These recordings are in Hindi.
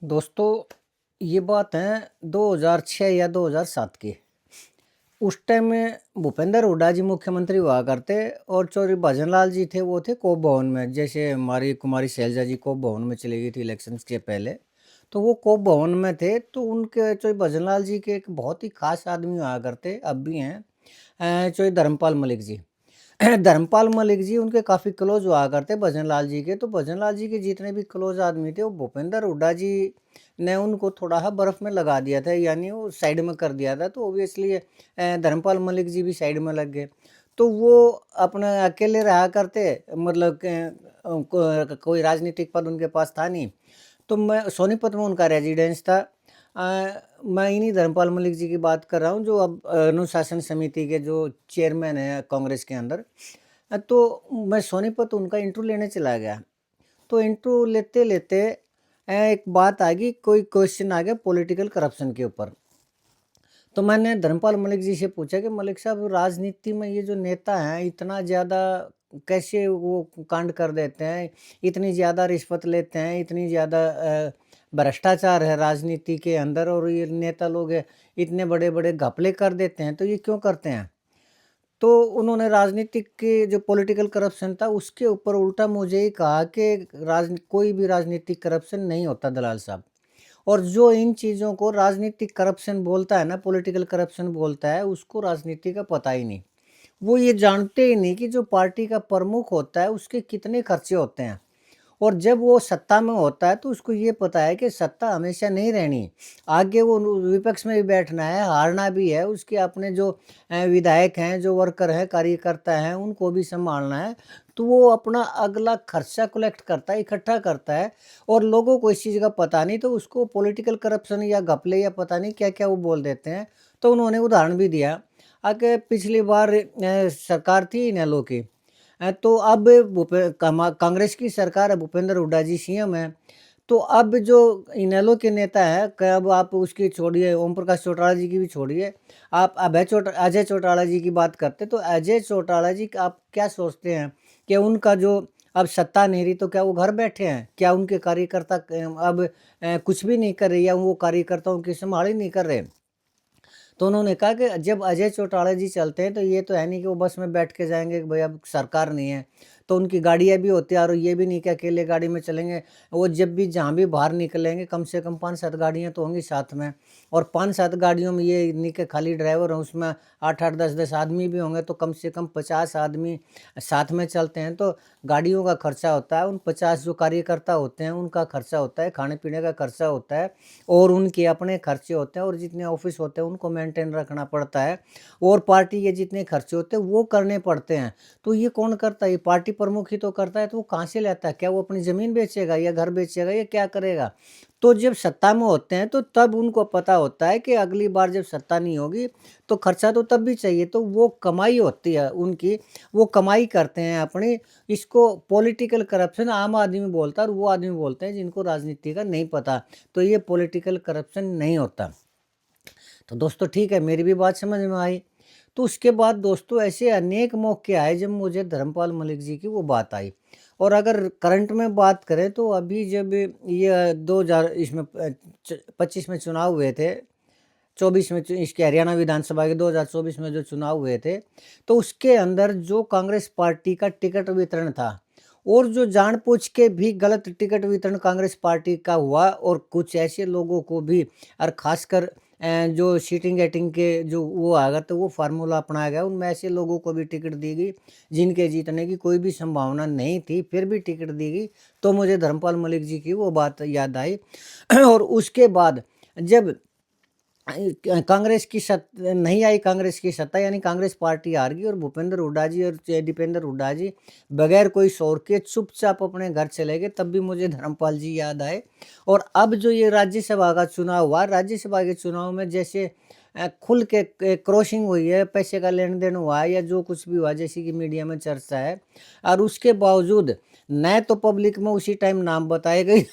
दोस्तों, ये बात है 2006 या 2007 की। उस टाइम में भूपेंद्र हुड्डा जी मुख्यमंत्री हुआ करते और चौधरी भजनलाल जी थे, वो थे कोप भवन में। जैसे हमारी कुमारी शैलजा जी कोप भवन में चली गई थी इलेक्शंस के पहले, तो वो कोप भवन में थे। तो उनके चौधरी भजनलाल जी के एक बहुत ही खास आदमी हुआ करते, अब भी हैं, चौधरी धर्मपाल मलिक जी। धर्मपाल मलिक जी उनके काफ़ी क्लोज हुआ करते भजनलाल जी के। तो भजनलाल जी के जितने भी क्लोज आदमी थे, वो भूपेंद्र हुड्डा जी ने उनको थोड़ा सा बर्फ में लगा दिया था, यानी वो साइड में कर दिया था। तो ऑब्वियसली धर्मपाल मलिक जी भी साइड में लग गए। तो वो अपने अकेले रहा करते, मतलब कोई राजनीतिक पद उनके पास था नहीं। तो मैं सोनीपत में उनका रेजिडेंस था। मैं इन्हीं धर्मपाल मलिक जी की बात कर रहा हूँ, जो अब अनुशासन समिति के जो चेयरमैन हैं कांग्रेस के अंदर। तो मैं सोनीपत उनका इंटरव्यू लेने चला गया। तो इंटरव्यू लेते लेते एक बात आ गई, कोई क्वेश्चन आ गया पॉलिटिकल करप्शन के ऊपर। तो मैंने धर्मपाल मलिक जी से पूछा कि मलिक साहब, राजनीति में ये जो नेता हैं इतना ज़्यादा कैसे वो कांड कर देते हैं, इतनी ज़्यादा रिश्वत लेते हैं, इतनी ज़्यादा भ्रष्टाचार है राजनीति के अंदर, और ये नेता लोग इतने बड़े बड़े घपले कर देते हैं, तो ये क्यों करते हैं? तो उन्होंने राजनीतिक के जो पॉलिटिकल करप्शन था उसके ऊपर उल्टा मुझे ही कहा कि कोई भी राजनीतिक करप्शन नहीं होता दलाल साहब। और जो इन चीज़ों को राजनीतिक करप्शन बोलता है ना, पॉलिटिकल करप्शन बोलता है, उसको राजनीति का पता ही नहीं। वो ये जानते ही नहीं कि जो पार्टी का प्रमुख होता है उसके कितने खर्चे होते हैं। और जब वो सत्ता में होता है तो उसको ये पता है कि सत्ता हमेशा नहीं रहनी, आगे वो विपक्ष में भी बैठना है, हारना भी है, उसके अपने जो विधायक हैं, जो वर्कर हैं, कार्यकर्ता हैं, उनको भी संभालना है। तो वो अपना अगला खर्चा कलेक्ट करता है, इकट्ठा करता है। और लोगों को इस चीज़ का पता नहीं, तो उसको पॉलिटिकल करप्शन या घपले या पता नहीं क्या क्या वो बोल देते हैं। तो उन्होंने उदाहरण भी दिया कि पिछली बार सरकार थी इनेलो की। तो अब कांग्रेस की सरकार है, भूपेंद्र हुड्डा जी सीएम है। तो अब जो इनेलो के नेता हैं, अब आप उसकी छोड़िए, ओम प्रकाश चौटाला जी की भी छोड़िए, आप अजय चौटाला जी की बात करते। तो अजय चौटाला जी आप क्या सोचते हैं कि उनका जो अब सत्ता नहीं रही, तो क्या वो घर बैठे हैं? क्या उनके कार्यकर्ता अब कुछ भी नहीं कर रहे, या वो कार्यकर्ताओं की संभाल ही नहीं कर रहे? तो उन्होंने कहा कि जब अजय चौटाला जी चलते हैं तो ये तो है नहीं कि वो बस में बैठ के जाएंगे कि भाई अब सरकार नहीं है। तो उनकी गाड़ियाँ भी होती है, और ये भी नहीं कि अकेले गाड़ी में चलेंगे। वो जब भी जहाँ भी बाहर निकलेंगे, कम से कम 5-7 गाड़ियाँ तो होंगी साथ में। और 5-7 गाड़ियों में ये नहीं कि खाली ड्राइवर है, उसमें 8-8 10-10 आदमी भी होंगे, तो कम से कम 50 आदमी साथ में चलते हैं। तो गाड़ियों का खर्चा होता है, उन 50 जो कार्यकर्ता होते हैं उनका खर्चा होता है, खाने पीने का खर्चा होता है, और उनके अपने खर्चे होते हैं, और जितने ऑफिस होते हैं उनको मेंटेन रखना पड़ता है, और पार्टी के जितने खर्चे होते हैं वो करने पड़ते हैं। तो ये कौन करता है? ये पार्टी प्रमुख ही तो करता है। तो वो कहाँ से लेता है? क्या वो अपनी ज़मीन बेचेगा या घर बेचेगा या क्या करेगा? तो जब सत्ता में होते हैं तो तब उनको पता होता है कि अगली बार जब सत्ता नहीं होगी तो खर्चा तो तब भी चाहिए। तो वो कमाई होती है उनकी, वो कमाई करते हैं अपनी। इसको पॉलिटिकल करप्शन आम आदमी बोलता है, और वो आदमी बोलते हैं जिनको राजनीति का नहीं पता। तो ये पॉलिटिकल करप्शन नहीं होता। तो दोस्तों ठीक है, मेरी भी बात समझ में आई। तो उसके बाद दोस्तों ऐसे अनेक मौके आए जब मुझे धर्मपाल मलिक जी की वो बात आई। और अगर करंट में बात करें तो अभी जब ये 2000 इसमें 25 में चुनाव हुए थे, 24 में इसके हरियाणा विधानसभा के 2024 में जो चुनाव हुए थे, तो उसके अंदर जो कांग्रेस पार्टी का टिकट वितरण था, और जो जानबूझ के भी गलत टिकट वितरण कांग्रेस पार्टी का हुआ, और कुछ ऐसे लोगों को भी, और खासकर जो सीटिंग एटिंग के जो वो आ गया, तो वो फार्मूला अपनाया गया, उनमें ऐसे लोगों को भी टिकट दी गई जिनके जीतने की कोई भी संभावना नहीं थी, फिर भी टिकट दी गई। तो मुझे धर्मपाल मलिक जी की वो बात याद आई। और उसके बाद जब कांग्रेस की नहीं आई, कांग्रेस की सत्ता, यानी कांग्रेस पार्टी हार गई, और भूपेंद्र हुड्डा जी और दीपेंद्र हुड्डा जी बगैर कोई शोर के चुपचाप अपने घर चले गए, तब भी मुझे धर्मपाल जी याद आए। और अब जो ये राज्यसभा का चुनाव हुआ, राज्यसभा के चुनाव में जैसे खुल के क्रॉसिंग हुई है, पैसे का लेन देन हुआ है, या जो कुछ भी हुआ जैसे कि मीडिया में चर्चा है, और उसके बावजूद न तो पब्लिक में उसी टाइम नाम बताए गए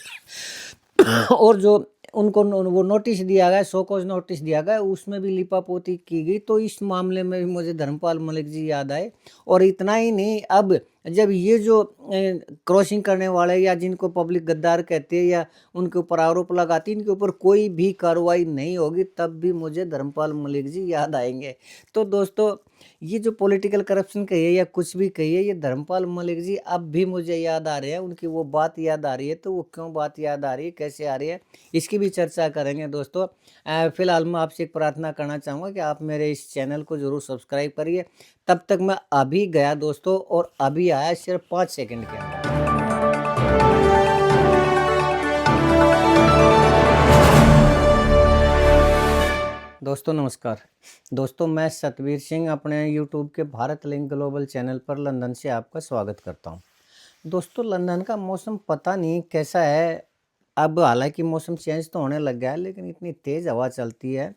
और जो उनको वो नोटिस दिया गया, शो कॉज नोटिस दिया गया, उसमें भी लिपापोती की गई। तो इस मामले में भी मुझे धर्मपाल मलिक जी याद आए। और इतना ही नहीं, अब जब ये जो क्रॉसिंग करने वाले या जिनको पब्लिक गद्दार कहती है या उनके ऊपर आरोप लगाती है, इनके ऊपर कोई भी कार्रवाई नहीं होगी, तब भी मुझे धर्मपाल मलिक जी याद आएंगे। तो दोस्तों, ये जो पॉलिटिकल करप्शन कहिए या कुछ भी कहिए, ये धर्मपाल मलिक जी अब भी मुझे याद आ रहे हैं। उनकी वो बात याद आ रही है, तो वो क्यों बात याद आ रही है, कैसे आ रही है, इसकी भी चर्चा करेंगे दोस्तों। फिलहाल मैं आपसे एक प्रार्थना करना चाहूँगा कि आप मेरे इस चैनल को ज़रूर सब्सक्राइब करिए। तब तक मैं अभी गया दोस्तों, और अभी आया सिर्फ 5 सेकंड के अंदर। दोस्तों नमस्कार। दोस्तों, मैं सतवीर सिंह अपने यूट्यूब के भारत लिंक ग्लोबल चैनल पर लंदन से आपका स्वागत करता हूं। दोस्तों, लंदन का मौसम पता नहीं कैसा है। अब हालांकि मौसम चेंज तो होने लग गया है, लेकिन इतनी तेज़ हवा चलती है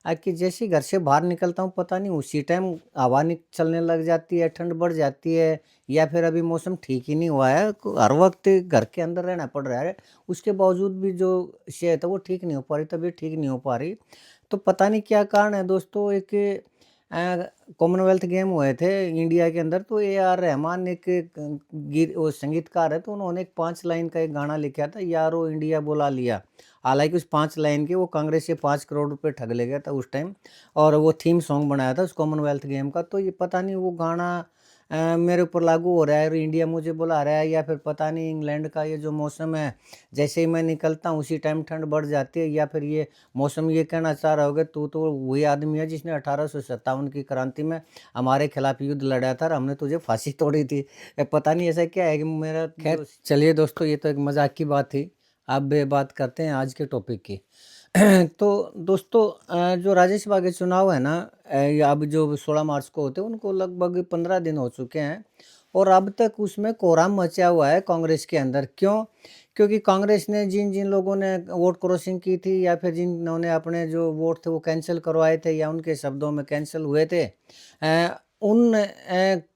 कि जैसे ही घर से बाहर निकलता हूँ, पता नहीं उसी टाइम हवा चलने लग जाती है, ठंड बढ़ जाती है, या फिर अभी मौसम ठीक ही नहीं हुआ है। हर वक्त घर के अंदर रहना पड़ रहा है, उसके बावजूद भी जो सेहत है वो ठीक नहीं हो पा रही, तबीयत ठीक नहीं हो पा रही। तो पता नहीं क्या कारण है दोस्तों। एक कॉमनवेल्थ गेम हुए थे इंडिया के अंदर, तो ए आर रहमान एक वो संगीतकार है, तो उन्होंने एक 5 लाइन का एक गाना लिखा था, यारो इंडिया बुला लिया। हालांकि उस 5 लाइन के वो कांग्रेस से 5 करोड़ रुपए ठग ले गया था उस टाइम, और वो थीम सॉन्ग बनाया था उस कॉमनवेल्थ गेम का। तो ये पता नहीं वो गाना मेरे ऊपर लागू हो रहा है और इंडिया मुझे बुला रहा है, या फिर पता नहीं इंग्लैंड का ये जो मौसम है, जैसे ही मैं निकलता हूँ उसी टाइम ठंड बढ़ जाती है, या फिर ये मौसम ये कहना चाह रहा होगा तू तो वही आदमी है जिसने 1857 की क्रांति में हमारे खिलाफ युद्ध लड़ा था और हमने तुझे फांसी तोड़ी थी। पता नहीं ऐसा क्या है कि मेरा। खैर चलिए दोस्तों, ये तो एक मजाक की बात थी। अब बात करते हैं आज के टॉपिक की। तो दोस्तों, जो राज्यसभा के चुनाव है ना, या अब जो 16 मार्च को होते हैं, उनको लगभग 15 दिन हो चुके हैं, और अब तक उसमें कोहराम मचा हुआ है कांग्रेस के अंदर। क्यों? क्योंकि कांग्रेस ने जिन जिन लोगों ने वोट क्रॉसिंग की थी, या फिर जिन्होंने अपने जो वोट थे वो कैंसिल करवाए थे, या उनके शब्दों में कैंसिल हुए थे, उन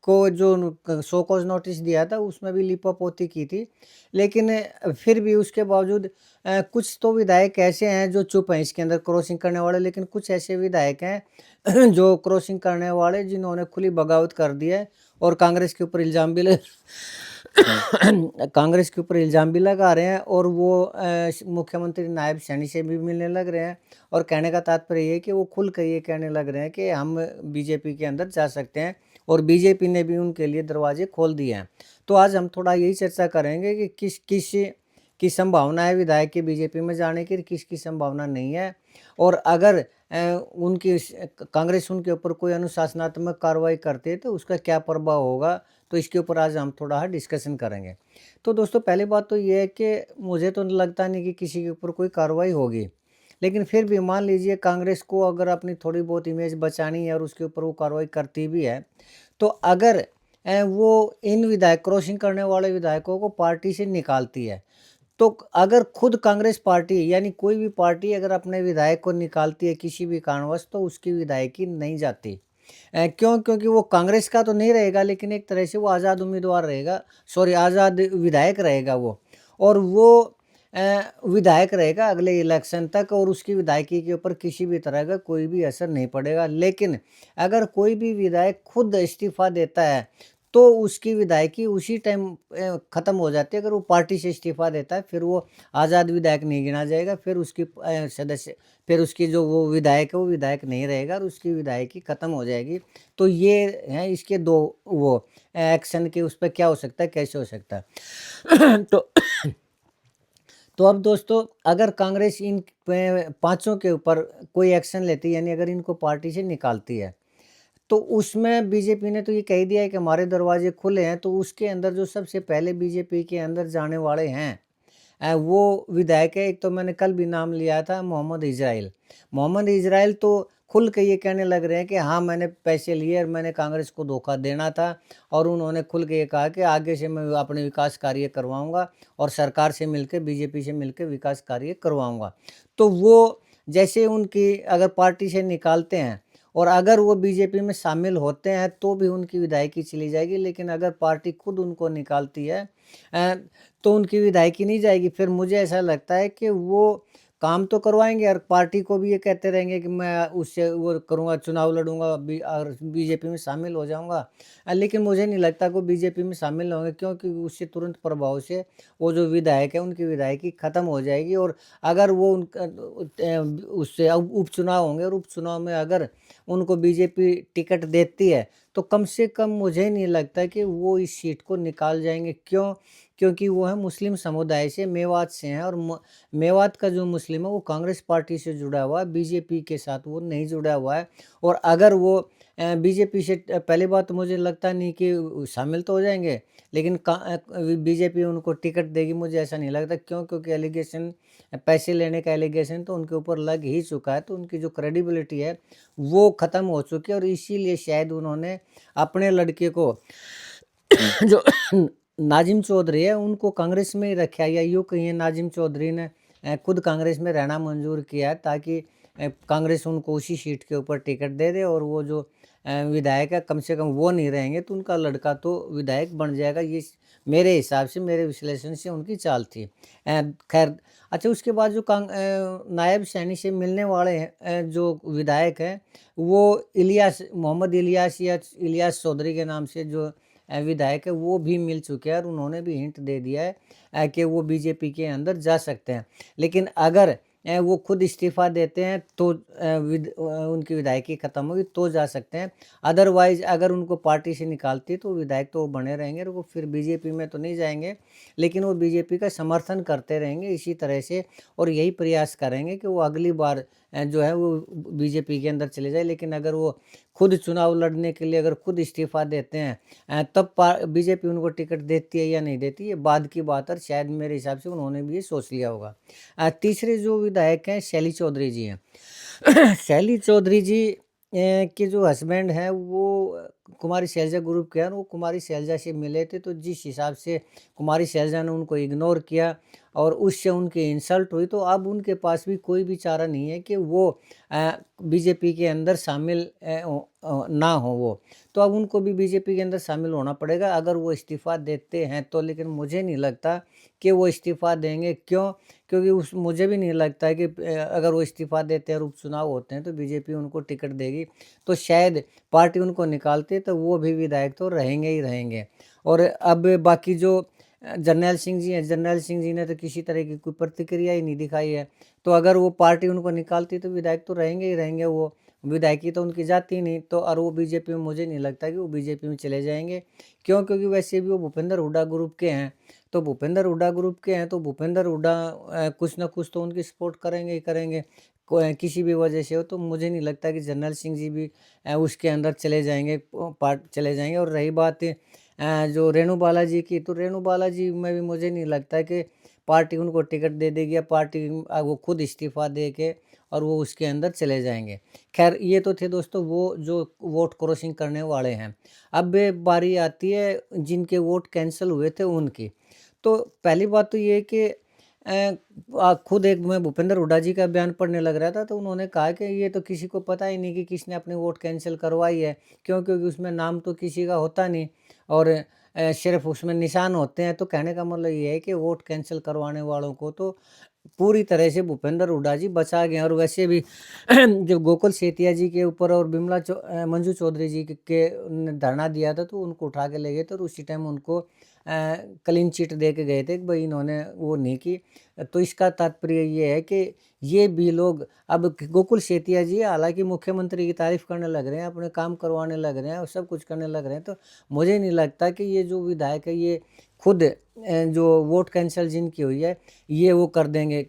को जो शो कॉज नोटिस दिया था उसमें भी लिपापोती की थी। लेकिन फिर भी उसके बावजूद कुछ तो विधायक ऐसे हैं जो चुप हैं इसके अंदर क्रॉसिंग करने वाले, लेकिन कुछ ऐसे विधायक हैं जो क्रॉसिंग करने वाले, जिन्होंने खुली बगावत कर दी है और कांग्रेस के ऊपर इल्ज़ाम भी कांग्रेस के ऊपर इल्ज़ाम भी लगा रहे हैं, और वो मुख्यमंत्री नायब सैनी से भी मिलने लग रहे हैं। और कहने का तात्पर्य ये है कि वो खुल कर ये कहने लग रहे हैं कि हम बीजेपी के अंदर जा सकते हैं, और बीजेपी ने भी उनके लिए दरवाजे खोल दिए हैं। तो आज हम थोड़ा यही चर्चा करेंगे कि किस किस की संभावना है विधायक के बीजेपी में जाने की, किसकी संभावना नहीं है, और अगर उनकी कांग्रेस उनके ऊपर कोई अनुशासनात्मक कार्रवाई करते है तो उसका क्या प्रभाव होगा। तो इसके ऊपर आज हम थोड़ा डिस्कशन करेंगे। तो दोस्तों, पहली बात तो ये है कि मुझे तो लगता नहीं कि किसी के ऊपर कोई कार्रवाई होगी, लेकिन फिर भी मान लीजिए कांग्रेस को अगर अपनी थोड़ी बहुत इमेज बचानी है और उसके ऊपर वो कार्रवाई करती भी है, तो अगर वो इन विधायक क्रॉसिंग करने वाले विधायकों को पार्टी से निकालती है, तो अगर खुद कांग्रेस पार्टी यानी कोई भी पार्टी अगर अपने विधायक को निकालती है किसी भी कारणवश, तो उसकी विधायकी नहीं जाती। क्यों? क्योंकि वो कांग्रेस का तो नहीं रहेगा, लेकिन एक तरह से वो आज़ाद उम्मीदवार रहेगा, सॉरी आज़ाद विधायक रहेगा वो, और वो विधायक रहेगा अगले इलेक्शन तक, और उसकी विधायकी के ऊपर किसी भी तरह का कोई भी असर नहीं पड़ेगा। लेकिन अगर कोई भी विधायक खुद इस्तीफा देता है, तो उसकी विधायकी उसी टाइम ख़त्म हो जाती है। अगर वो पार्टी से इस्तीफा देता है, फिर वो आज़ाद विधायक नहीं गिना जाएगा, फिर उसकी सदस्य, फिर उसकी जो वो विधायक है वो विधायक नहीं रहेगा और उसकी विधायकी ख़त्म हो जाएगी। तो ये है इसके दो वो एक्शन के, उस पर क्या हो सकता है, कैसे हो सकता है। तो अब दोस्तों, अगर कांग्रेस इन पांचों के ऊपर कोई एक्शन लेती है, यानी अगर इनको पार्टी से निकालती है, तो उसमें बीजेपी ने तो ये कह दिया है कि हमारे दरवाजे खुले हैं। तो उसके अंदर जो सबसे पहले बीजेपी के अंदर जाने वाले हैं वो विधायक है। एक तो मैंने कल भी नाम लिया था, मोहम्मद इजराइल। मोहम्मद इजराइल तो खुल के ये कहने लग रहे हैं कि हाँ, मैंने पैसे लिए और मैंने कांग्रेस को धोखा देना था, और उन्होंने खुल के ये कहा कि आगे से मैं अपने विकास कार्य करवाऊंगा और सरकार से मिलकर, बीजेपी से मिलकर विकास कार्य करवाऊंगा। तो वो जैसे उनकी अगर पार्टी से निकालते हैं और अगर वो बीजेपी में शामिल होते हैं, तो भी उनकी विधायकी चली जाएगी। लेकिन अगर पार्टी खुद उनको निकालती है तो उनकी विधायकी नहीं जाएगी। फिर मुझे ऐसा लगता है कि वो काम तो करवाएँगे और पार्टी को भी ये कहते रहेंगे कि मैं उससे वो करूँगा, चुनाव लड़ूँगा और बीजेपी में शामिल हो जाऊँगा। लेकिन मुझे नहीं लगता कि वो बीजेपी में शामिल होंगे, क्योंकि उससे तुरंत प्रभाव से वो जो विधायक है उनकी विधायकी खत्म हो जाएगी। और अगर वो उनका उससे अब उपचुनाव होंगे और उपचुनाव में अगर उनको बीजेपी टिकट देती है, तो कम से कम मुझे नहीं लगता कि वो इस सीट को निकाल जाएँगे। क्यों? क्योंकि वो है मुस्लिम समुदाय से, मेवात से हैं, और मेवात का जो मुस्लिम है वो कांग्रेस पार्टी से जुड़ा हुआ है, बीजेपी के साथ वो नहीं जुड़ा हुआ है। और अगर वो बीजेपी से पहली बात तो मुझे लगता नहीं कि शामिल तो हो जाएँगे, लेकिन बीजेपी उनको टिकट देगी, मुझे ऐसा नहीं लगता। क्यों? क्योंकि एलिगेशन, पैसे लेने का एलिगेशन तो उनके ऊपर लग ही चुका है, तो उनकी जो क्रेडिबिलिटी है वो ख़त्म हो चुकी है। और इसीलिए शायद उन्होंने अपने लड़के को जो नाजिम चौधरी है उनको कांग्रेस में ही रखा है, या यूँ कहिए नाजिम चौधरी ने खुद कांग्रेस में रहना मंजूर किया है, ताकि कांग्रेस उनको उसी सीट के ऊपर टिकट दे दे। और वो जो विधायक है कम से कम वो नहीं रहेंगे, तो उनका लड़का तो विधायक बन जाएगा। ये मेरे हिसाब से, मेरे विश्लेषण से उनकी चाल थी। खैर, अच्छा, उसके बाद जो नायब सैनी से मिलने वाले हैं जो विधायक हैं, वो इलियास मोहम्मद इलियास या इलियास चौधरी के नाम से जो विधायक है वो भी मिल चुके हैं, और उन्होंने भी हिंट दे दिया है कि वो बीजेपी के अंदर जा सकते हैं। लेकिन अगर वो खुद इस्तीफ़ा देते हैं तो उनकी विधायकी ख़त्म होगी तो जा सकते हैं। अदरवाइज़ अगर उनको पार्टी से निकालती है तो विधायक तो वो बने रहेंगे, और वो फिर बीजेपी में तो नहीं जाएँगे, लेकिन वो बीजेपी का समर्थन करते रहेंगे इसी तरह से, और यही प्रयास करेंगे कि वो अगली बार जो है वो बीजेपी के अंदर चले जाए। लेकिन अगर वो खुद चुनाव लड़ने के लिए अगर खुद इस्तीफ़ा देते हैं, तब बीजेपी उनको टिकट देती है या नहीं देती, ये बाद की बात है। और शायद मेरे हिसाब से उन्होंने भी ये सोच लिया होगा। तीसरे जो विधायक हैं शैली चौधरी जी हैं। शैली चौधरी जी के जो हस्बैंड हैं वो कुमारी शैलजा ग्रुप के हैं, और वो कुमारी शैलजा से मिले थे, तो जिस हिसाब से कुमारी शैलजा ने उनको इग्नोर किया और उससे उनकी इंसल्ट हुई, तो अब उनके पास भी कोई भी चारा नहीं है कि वो बीजेपी के अंदर शामिल ना हो वो। तो अब उनको भी बीजेपी के अंदर शामिल होना पड़ेगा अगर वो इस्तीफ़ा देते हैं तो। लेकिन मुझे नहीं लगता कि वो इस्तीफ़ा देंगे। क्यों? क्योंकि उस मुझे भी नहीं लगता है कि अगर वो इस्तीफ़ा देते हैं और उपचुनाव होते हैं तो बीजेपी उनको टिकट देगी, तो शायद पार्टी उनको निकालती है, तो वो भी विधायक तो रहेंगे ही रहेंगे। और अब बाकी जो जरनैल सिंह जी हैं, जरनैल सिंह जी ने तो किसी तरह की कोई प्रतिक्रिया ही नहीं दिखाई है। तो अगर वो पार्टी उनको निकालती तो विधायक तो रहेंगे ही रहेंगे, वो विधायकी तो उनकी जाती नहीं। तो और वो बीजेपी में, मुझे नहीं लगता कि वो बीजेपी में चले जाएंगे। क्यों? क्योंकि वैसे भी वो भूपेंद्र हुड्डा ग्रुप के हैं। तो भूपेंद्र हुड्डा ग्रुप के हैं तो भूपेंद्र हुड्डा कुछ ना कुछ तो उनकी सपोर्ट करेंगे ही करेंगे, किसी भी वजह से हो। तो मुझे नहीं लगता कि जरनैल सिंह जी भी उसके अंदर चले जाएंगे, चले जाएंगे। और रही बात जो रेणु बालाजी की, तो रेणु बालाजी में भी मुझे नहीं लगता कि पार्टी उनको टिकट दे देगी, या पार्टी वो खुद इस्तीफ़ा दे के और वो उसके अंदर चले जाएंगे। खैर, ये तो थे दोस्तों वो जो वोट क्रॉसिंग करने वाले हैं। अब बारी आती है जिनके वोट कैंसिल हुए थे उनकी। तो पहली बात तो ये है कि खुद एक मैं भूपेंद्र हुड्डा जी का बयान पढ़ने लग रहा था, तो उन्होंने कहा कि ये तो किसी को पता ही नहीं कि किसने अपनी वोट कैंसिल करवाई है। क्यों? क्योंकि उसमें नाम तो किसी का होता नहीं, और सिर्फ उसमें निशान होते हैं। तो कहने का मतलब ये है कि वोट कैंसिल करवाने वालों को तो पूरी तरह से भूपेंद्र हुड्डा जी बचा गए हैं। और वैसे भी जब गोकुल सेतिया जी के ऊपर और मंजू चौधरी जी के ने धरना दिया था, तो उनको उठा के ले गए थे, और उसी टाइम उनको क्लीन चिट दे के गए थे कि भाई इन्होंने वो नहीं की। तो इसका तात्पर्य ये है कि ये भी लोग अब गोकुल सेतिया जी हालांकि मुख्यमंत्री की तारीफ करने लग रहे हैं, अपने काम करवाने लग रहे हैं और सब कुछ करने लग रहे हैं। तो मुझे नहीं लगता कि ये जो विधायक है ये खुद जो वोट कैंसिल जिनकी हुई है ये वो कर देंगे,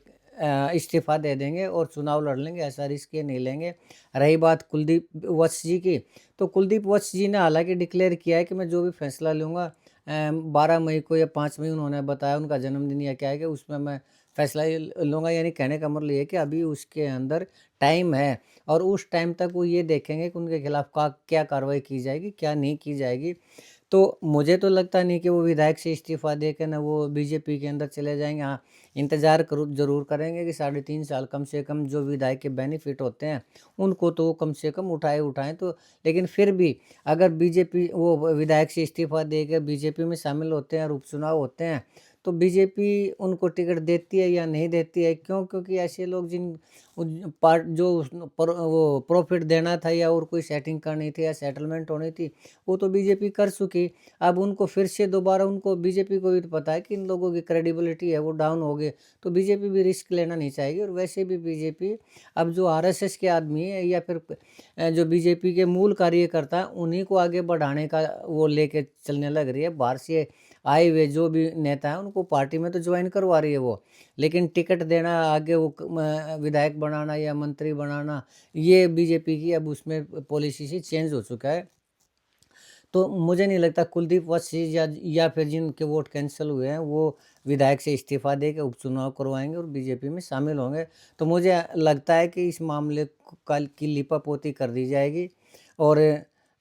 इस्तीफ़ा दे देंगे और चुनाव लड़ लेंगे, ऐसा रिस्क ये नहीं लेंगे। रही बात कुलदीप वत्स जी की, तो कुलदीप वत्स जी ने हालांकि डिक्लेयर किया है कि मैं जो भी फैसला लूँगा 12 मई को या 5 मई, उन्होंने बताया उनका जन्मदिन या क्या है, कि उसमें मैं फैसला ये लूँगा। यानी कहने का मतलब ये है कि अभी उसके अंदर टाइम है, और उस टाइम तक वो ये देखेंगे कि उनके खिलाफ क्या कार्रवाई की जाएगी, क्या नहीं की जाएगी। तो मुझे तो लगता नहीं कि वो विधायक से इस्तीफ़ा दे के ना वो बीजेपी के अंदर चले जाएँगे। हाँ, इंतज़ार ज़रूर करेंगे कि 3.5 साल कम से कम जो विधायक के बेनिफिट होते हैं, उनको तो कम से कम उठाएँ तो। लेकिन फिर भी अगर बीजेपी वो विधायक से इस्तीफ़ा दे के बीजेपी में शामिल होते हैं और उपचुनाव होते हैं, तो बीजेपी उनको टिकट देती है या नहीं देती है, क्यों? क्योंकि ऐसे लोग पार्ट जो वो प्रॉफिट देना था या और कोई सेटिंग करनी थी या सेटलमेंट होनी थी, वो तो बीजेपी कर चुकी। अब उनको फिर से दोबारा, उनको बीजेपी को भी तो पता है कि इन लोगों की क्रेडिबिलिटी है वो डाउन हो गई, तो बीजेपी भी रिस्क लेना नहीं चाहेगी। और वैसे भी बीजेपी अब जो आरएसएस के आदमी है या फिर जो बीजेपी के मूल कार्यकर्ता उन्हीं को आगे बढ़ाने का वो लेके चलने लग रही है। बाहर से आए हुए जो भी नेता हैं उनको पार्टी में तो ज्वाइन करवा रही है वो, लेकिन टिकट देना, आगे वो विधायक बनाना या मंत्री बनाना, ये बीजेपी की अब उसमें पॉलिसी से चेंज हो चुका है। तो मुझे नहीं लगता कुलदीप वत्स या फिर जिनके वोट कैंसिल हुए हैं वो विधायक से इस्तीफा दे के उपचुनाव करवाएंगे और बीजेपी में शामिल होंगे। तो मुझे लगता है कि इस मामले की लिपापोती कर दी जाएगी। और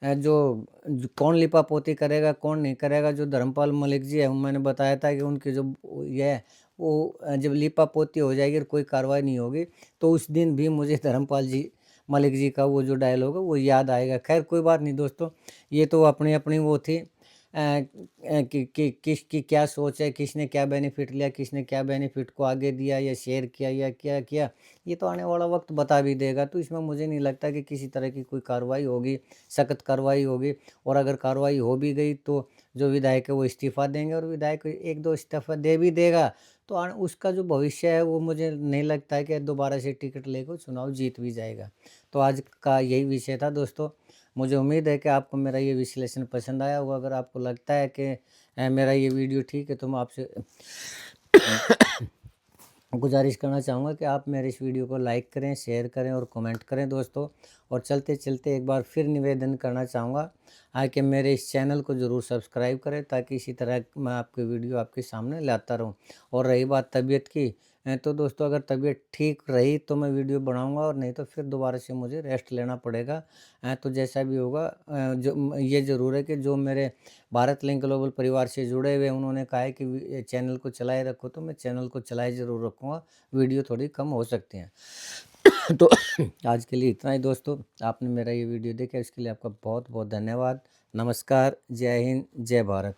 कौन लिपापोती करेगा कौन नहीं करेगा, जो धर्मपाल मलिक जी है, मैंने बताया था कि उनकी जो ये है वो जब लिपापोती हो जाएगी और कोई कार्रवाई नहीं होगी, तो उस दिन भी मुझे धर्मपाल जी मलिक जी का वो जो डायलॉग है वो याद आएगा। खैर कोई बात नहीं दोस्तों, ये तो अपनी अपनी वो थी किसकी क्या सोच है, किसने क्या बेनिफिट लिया, किसने क्या बेनिफिट को आगे दिया या शेयर किया या क्या किया, ये तो आने वाला वक्त बता भी देगा। तो इसमें मुझे नहीं लगता कि किसी तरह की कोई कार्रवाई होगी, सख्त कार्रवाई होगी। और अगर कार्रवाई हो भी गई तो जो विधायक है वो इस्तीफा देंगे, और विधायक एक दो इस्तीफा दे भी देगा तो उसका जो भविष्य है वो मुझे नहीं लगता है कि दोबारा से टिकट लेकर चुनाव जीत भी जाएगा। तो आज का यही विषय था दोस्तों। मुझे उम्मीद है कि आपको मेरा ये विश्लेषण पसंद आया होगा। अगर आपको लगता है कि मेरा ये वीडियो ठीक है, तो मैं आपसे गुजारिश करना चाहूँगा कि आप मेरे इस वीडियो को लाइक करें, शेयर करें और कमेंट करें दोस्तों। और चलते चलते एक बार फिर निवेदन करना चाहूँगा कि मेरे इस चैनल को ज़रूर सब्सक्राइब करें, ताकि इसी तरह मैं आपके वीडियो आपके सामने लाता रहूँ। और रही बात तबीयत की, तो दोस्तों अगर तबीयत ठीक रही तो मैं वीडियो बनाऊंगा, और नहीं तो फिर दोबारा से मुझे रेस्ट लेना पड़ेगा। तो जैसा भी होगा, ये ज़रूर है कि जो मेरे भारत लिंक ग्लोबल परिवार से जुड़े हुए उन्होंने कहा है कि चैनल को चलाए रखो, तो मैं चैनल को चलाए ज़रूर रखूँगा। वीडियो थोड़ी कम हो सकती हैं। तो आज के लिए इतना ही दोस्तों। आपने मेरा ये वीडियो देखा इसके लिए आपका बहुत बहुत धन्यवाद। नमस्कार, जय हिंद, जय भारत।